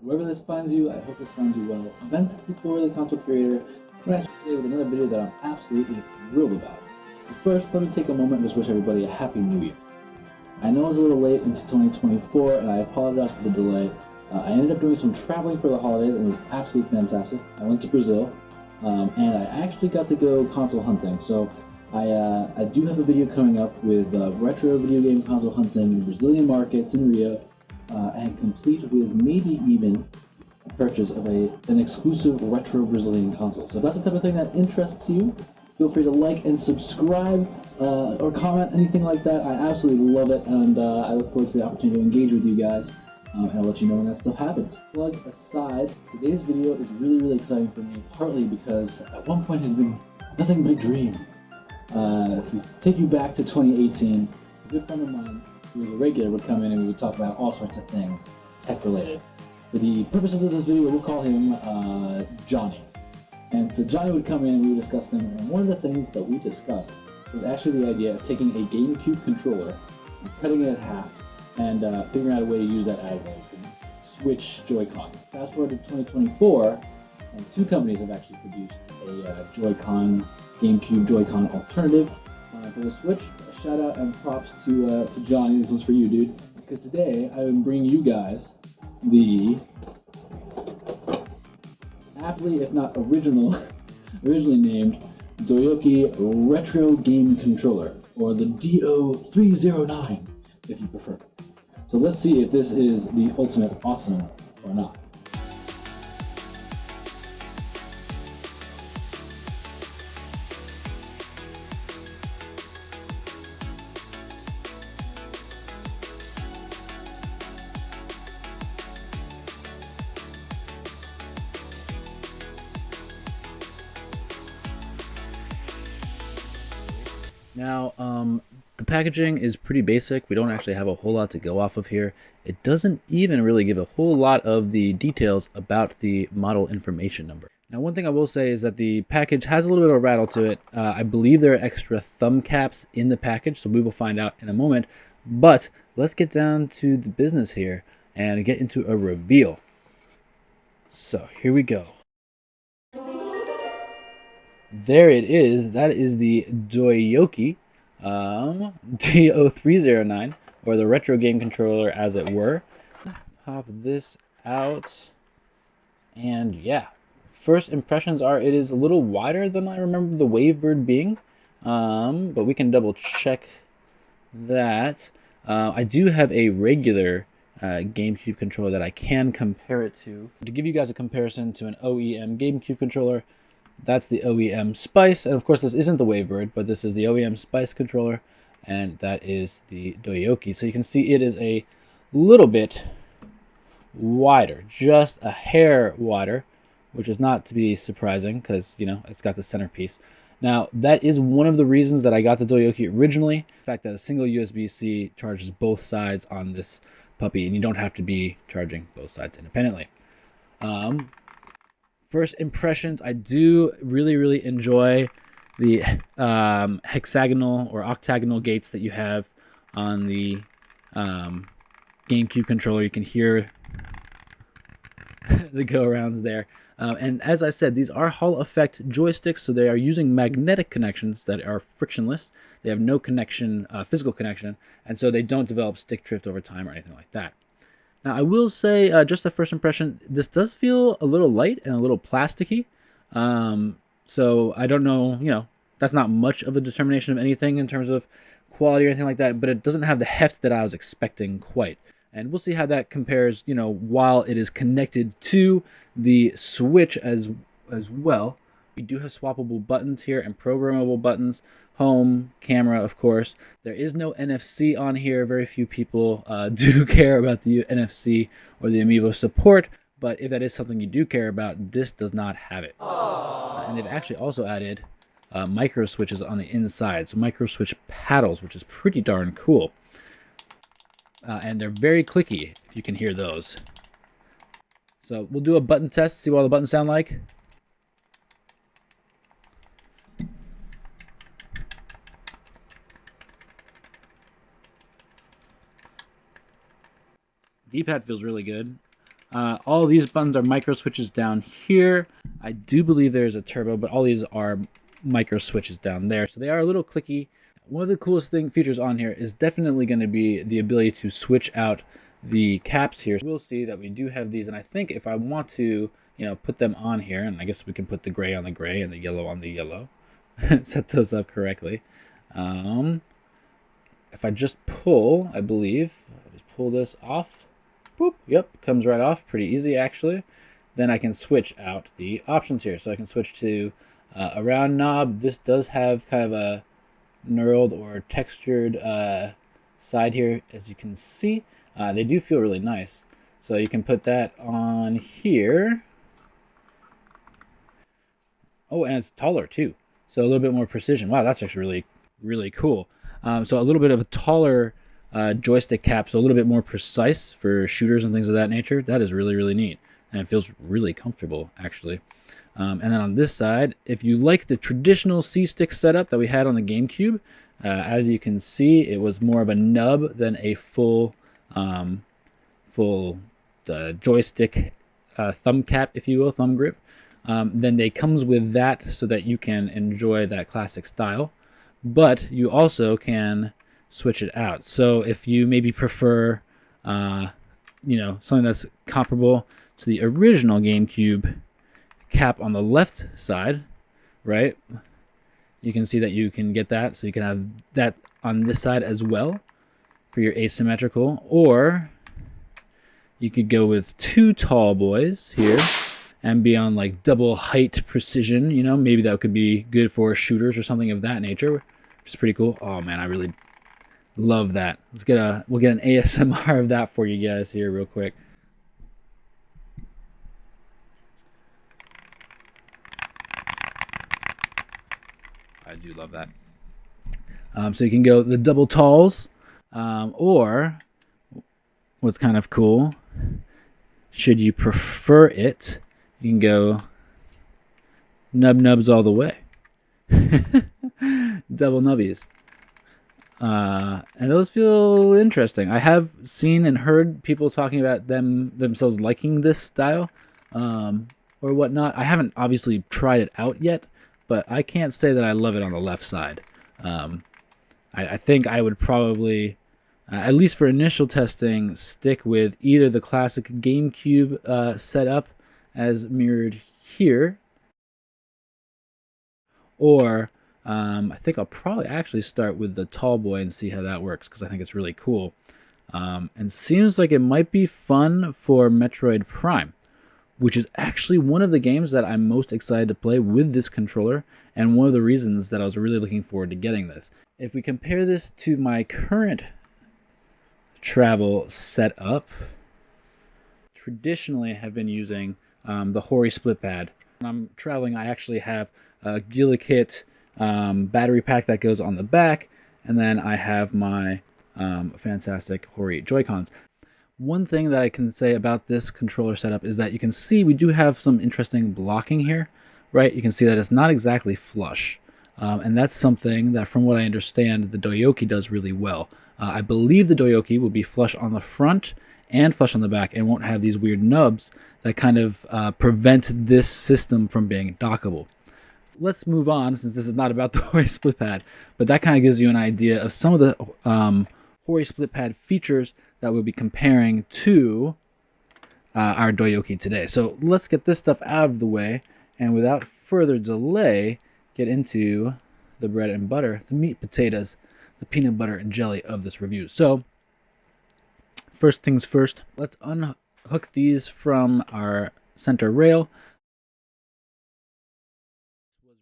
Wherever this finds you, I hope this finds you well. Ben64, the console creator, coming at you today with another video that I'm absolutely thrilled about. But first, let me take a moment and just wish everybody a Happy New Year. I know it's a little late into 2024, and I apologize for the delay. I ended up doing some traveling for the holidays, and it was absolutely fantastic. I went to Brazil, and I actually got to go console hunting. So I do have a video coming up with retro video game console hunting in Brazilian markets in Rio, and complete with maybe even a purchase of an exclusive retro Brazilian console. So if that's the type of thing that interests you, feel free to like and subscribe or comment, anything like that. I absolutely love it, and I look forward to the opportunity to engage with you guys, and I'll let you know when that stuff happens. Plug aside, today's video is really exciting for me, partly because at one point it had been nothing but a dream. If we take you back to 2018, a good friend of mine who was a regular would come in and we would talk about all sorts of things tech related. For the purposes of this video, we'll call him Johnny. And so Johnny would come in and we would discuss things, and one of the things that we discussed was actually the idea of taking a GameCube controller and cutting it in half and figuring out a way to use that as a Switch Joy-Cons. Fast forward to 2024, and two companies have actually produced a Joy-Con, GameCube Joy-Con alternative for the Switch. A shout out and props to Johnny, this one's for you, dude, because today I am bringing you guys the aptly, if not originally named DOYOKY Retro Game Controller, or the DO309, if you prefer. So let's see if this is the ultimate awesome or not. Now, the packaging is pretty basic. We don't actually have a whole lot to go off of here. It doesn't even really give a whole lot of the details about the model information number. Now, one thing I will say is that the package has a little bit of a rattle to it. I believe there are extra thumb caps in the package, so we will find out in a moment. But let's get down to the business here and get into a reveal. So here we go. There it is. That is the DOYOKY DO309, or the Retro Game Controller, as it were. Pop this out, and yeah, first impressions are it is a little wider than I remember the Wavebird being, but we can double check that. I do have a regular GameCube controller that I can compare it to. To give you guys a comparison to an OEM GameCube controller, that's the OEM Spice, and of course this isn't the Wavebird, but this is the OEM Spice controller, and that is the DOYOKY. So you can see it is a little bit wider, just a hair wider, which is not to be surprising because, you know, it's got the centerpiece. Now, that is one of the reasons that I got the DOYOKY originally, the fact that a single USB-C charges both sides on this puppy, and you don't have to be charging both sides independently. First impressions, I do really enjoy the hexagonal or octagonal gates that you have on the GameCube controller. You can hear the go-arounds there. And as I said, these are Hall effect joysticks, so they are using magnetic connections that are frictionless. They have no connection, physical connection, and so they don't develop stick drift over time or anything like that. Now, I will say, just the first impression, this does feel a little light and a little plasticky. So I don't know, you know, that's not much of a determination of anything in terms of quality or anything like that, but it doesn't have the heft that I was expecting quite. And we'll see how that compares, you know, while it is connected to the Switch as well. We do have swappable buttons here and programmable buttons. Home, camera, of course. There is no NFC on here. Very few people do care about the NFC or the Amiibo support, but if that is something you do care about, this does not have it. And they've actually also added micro switches on the inside, so micro switch paddles, which is pretty darn cool. And they're very clicky, if you can hear those. So we'll do a button test, see what all the buttons sound like. D-pad feels really good. All of these buttons are micro switches down here. I do believe there's a turbo, but all these are micro switches down there. So they are a little clicky. One of the coolest features on here is definitely going to be the ability to switch out the caps here. We'll see that we do have these, and I think if I want to, put them on here, and I guess we can put the gray on the gray and the yellow on the yellow, set those up correctly. If I just pull, I believe, I'll just pull this off. Boop, yep, comes right off, pretty easy actually. Then I can switch out the options here. So I can switch to a round knob. This does have kind of a knurled or textured side here, as you can see. They do feel really nice. So you can put that on here. Oh, and it's taller too. So a little bit more precision. Wow, that's actually really, really cool. So a little bit of a taller joystick cap, so a little bit more precise for shooters and things of that nature. That is really, really neat. And it feels really comfortable, actually. And then on this side, if you like the traditional C-stick setup that we had on the GameCube, as you can see, it was more of a nub than a full joystick thumb cap, if you will, thumb grip. Then it comes with that so that you can enjoy that classic style. But you also can switch it out. So if you maybe prefer, something that's comparable to the original GameCube cap on the left side, right? You can see that you can get that. So you can have that on this side as well for your asymmetrical. Or you could go with two tall boys here and be on like double height precision. Maybe that could be good for shooters or something of that nature, which is pretty cool. Oh man, I really love that. We'll get an ASMR of that for you guys here real quick. I do love that. So you can go the double talls, or what's kind of cool, should you prefer it, you can go nubs all the way. Double nubbies. And those feel interesting. I have seen and heard people talking about themselves liking this style, or whatnot. I haven't obviously tried it out yet, but I can't say that I love it on the left side. I think I would probably, at least for initial testing, stick with either the classic GameCube setup as mirrored here, or I think I'll probably actually start with the tall boy and see how that works, because I think it's really cool. And seems like it might be fun for Metroid Prime, which is actually one of the games that I'm most excited to play with this controller, and one of the reasons that I was really looking forward to getting this. If we compare this to my current travel setup, traditionally I have been using the Hori split pad. When I'm traveling, I actually have a GuliKit battery pack that goes on the back, and then I have my fantastic Hori Joy-Cons. One thing that I can say about this controller setup is that you can see we do have some interesting blocking here, right? You can see that it's not exactly flush, and that's something that, from what I understand, the DOYOKY does really well. I believe the DOYOKY will be flush on the front and flush on the back, and won't have these weird nubs that kind of prevent this system from being dockable. Let's move on, since this is not about the Hori split pad, but that kind of gives you an idea of some of the Hori split pad features that we'll be comparing to our DOYOKY today. So let's get this stuff out of the way, and without further delay, get into the bread and butter, the meat potatoes, the peanut butter and jelly of this review. So first things first, let's unhook these from our center rail.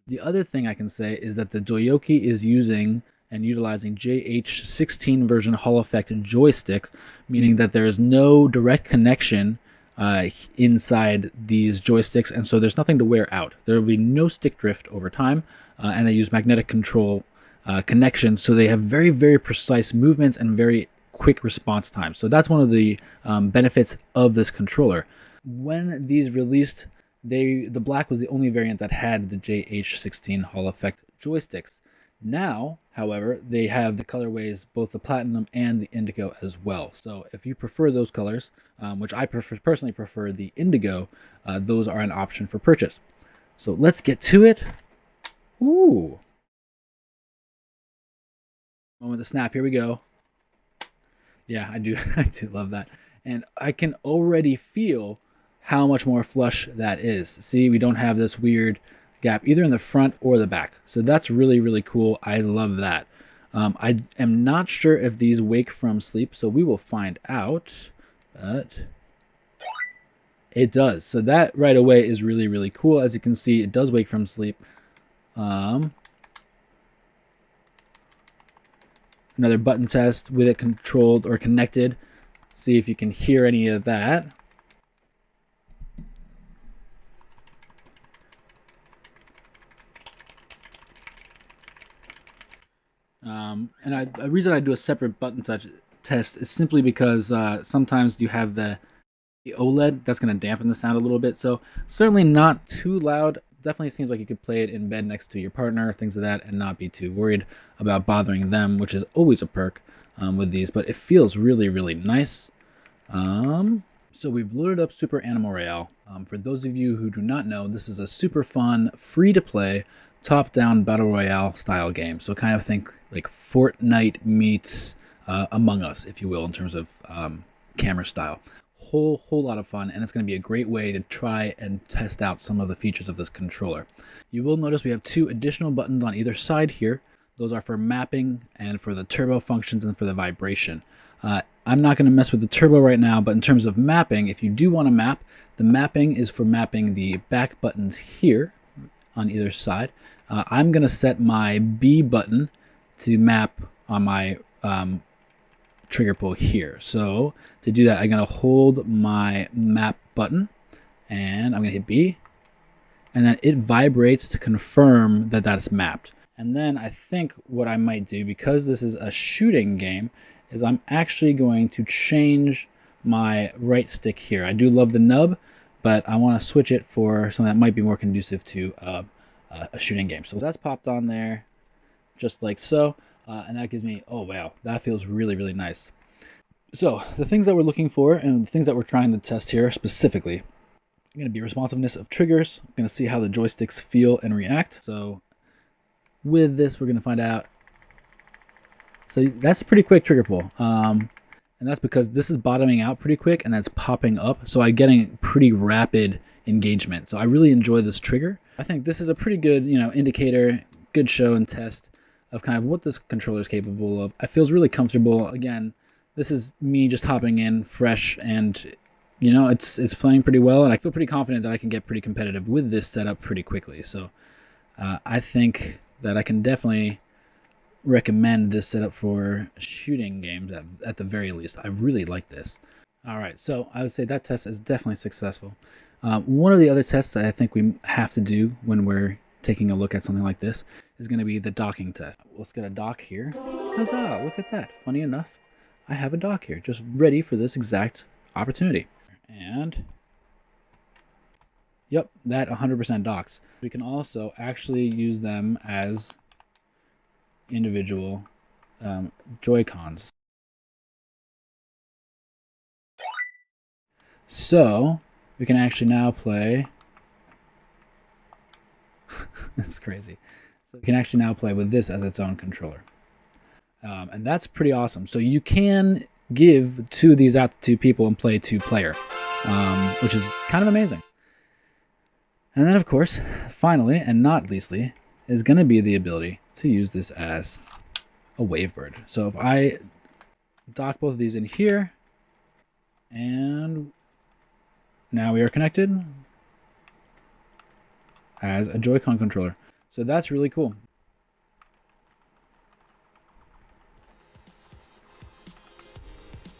The other thing I can say is that the DOYOKY is using and utilizing JH16 version Hall effect joysticks, meaning that there is no direct connection inside these joysticks, and so there's nothing to wear out. There will be no stick drift over time, and they use magnetic control connections, so they have very, very precise movements and very quick response time. So that's one of the benefits of this controller. When these released, the black was the only variant that had the JH16 Hall effect joysticks. Now, However, they have the colorways, both the platinum and the indigo as well. So if you prefer those colors, which I personally prefer the indigo, those are an option for purchase. So let's get to it. Ooh. Moment to snap, here we go. Yeah, I do, I do love that. And I can already feel how much more flush that is. See, we don't have this weird gap either in the front or the back. So that's really, really cool. I love that. I am not sure if these wake from sleep, so we will find out. But it does. So that right away is really, really cool. As you can see, it does wake from sleep. Another button test with it controlled or connected. See if you can hear any of that. And the reason I do a separate button touch test is simply because sometimes you have the OLED that's going to dampen the sound a little bit. So certainly not too loud. Definitely seems like you could play it in bed next to your partner, things of that, and not be too worried about bothering them, which is always a perk with these. But it feels really, really nice. So we've loaded up Super Animal Royale. For those of you who do not know, this is a super fun, free-to-play, top-down battle royale style game. So kind of think like Fortnite meets Among Us, if you will, in terms of camera style. Whole lot of fun, and it's going to be a great way to try and test out some of the features of this controller. You will notice we have 2 additional buttons on either side here. Those are for mapping and for the turbo functions and for the vibration. I'm not going to mess with the turbo right now, but in terms of mapping, if you do want to map, the mapping is for mapping the back buttons here on either side. I'm going to set my B button to map on my trigger pull here. So to do that, I'm going to hold my map button and I'm going to hit B, and then it vibrates to confirm that that's mapped. And then I think what I might do, because this is a shooting game, is I'm actually going to change my right stick here. I do love the nub, but I want to switch it for something that might be more conducive to a shooting game. So that's popped on there just like so. And that gives me, oh wow, that feels really, really nice. So the things that we're looking for and the things that we're trying to test here specifically, are going to be responsiveness of triggers. I'm going to see how the joysticks feel and react. So with this, we're going to find out. So that's a pretty quick trigger pull. And that's because this is bottoming out pretty quick and that's popping up. So I'm getting pretty rapid engagement. So I really enjoy this trigger. I think this is a pretty good, indicator, good show and test of kind of what this controller is capable of. It feels really comfortable. Again, this is me just hopping in fresh, and it's playing pretty well, and I feel pretty confident that I can get pretty competitive with this setup pretty quickly. So I think that I can definitely recommend this setup for shooting games at the very least. I really like this. All right, so I would say that test is definitely successful. One of the other tests that I think we have to do when we're taking a look at something like this is going to be the docking test. Let's get a dock here. Huzzah, look at that. Funny enough, I have a dock here, just ready for this exact opportunity. And, yep, that 100% docks. We can also actually use them as individual Joy-Cons. So, we can actually now play... That's crazy. So we can actually now play with this as its own controller. And that's pretty awesome. So you can give 2 of these out to 2 people and play 2-player, which is kind of amazing. And then, of course, finally, and not leastly, is going to be the ability to use this as a Wavebird. So if I dock both of these in here, and now we are connected as a Joy-Con controller. So that's really cool.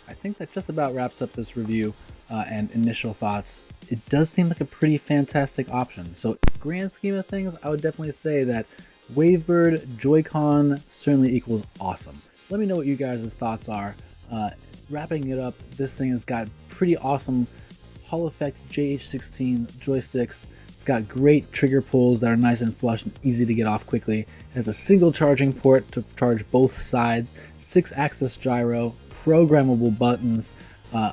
I think that just about wraps up this review and initial thoughts. It does seem like a pretty fantastic option. So in the grand scheme of things, I would definitely say that Wavebird Joy-Con certainly equals awesome. Let me know what you guys' thoughts are. Wrapping it up, this thing has got pretty awesome Hall Effect JH16 joysticks. It's got great trigger pulls that are nice and flush and easy to get off quickly. It has a single charging port to charge both sides, 6-axis gyro, programmable buttons,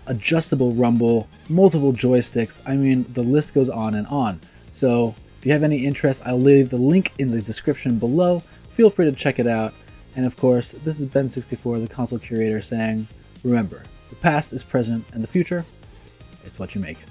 adjustable rumble, multiple joysticks. I mean, the list goes on and on. So if you have any interest, I'll leave the link in the description below. Feel free to check it out. And of course, this is Ben64, the console curator, saying, remember, the past is present and the future, it's what you make it.